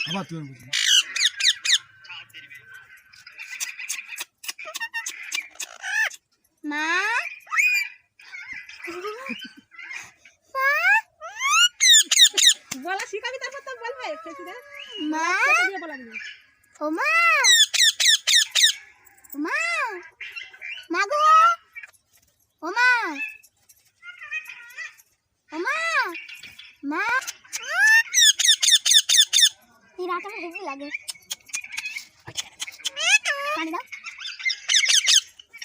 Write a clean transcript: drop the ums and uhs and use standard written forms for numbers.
আবার তুমি বুঝো মা বলা শিখাবি তারপর তো বলবে মা দিয়ে বলা দিবি ও মা মা মা গো ও মা ও মা মা এই রাতটা হেভি লাগে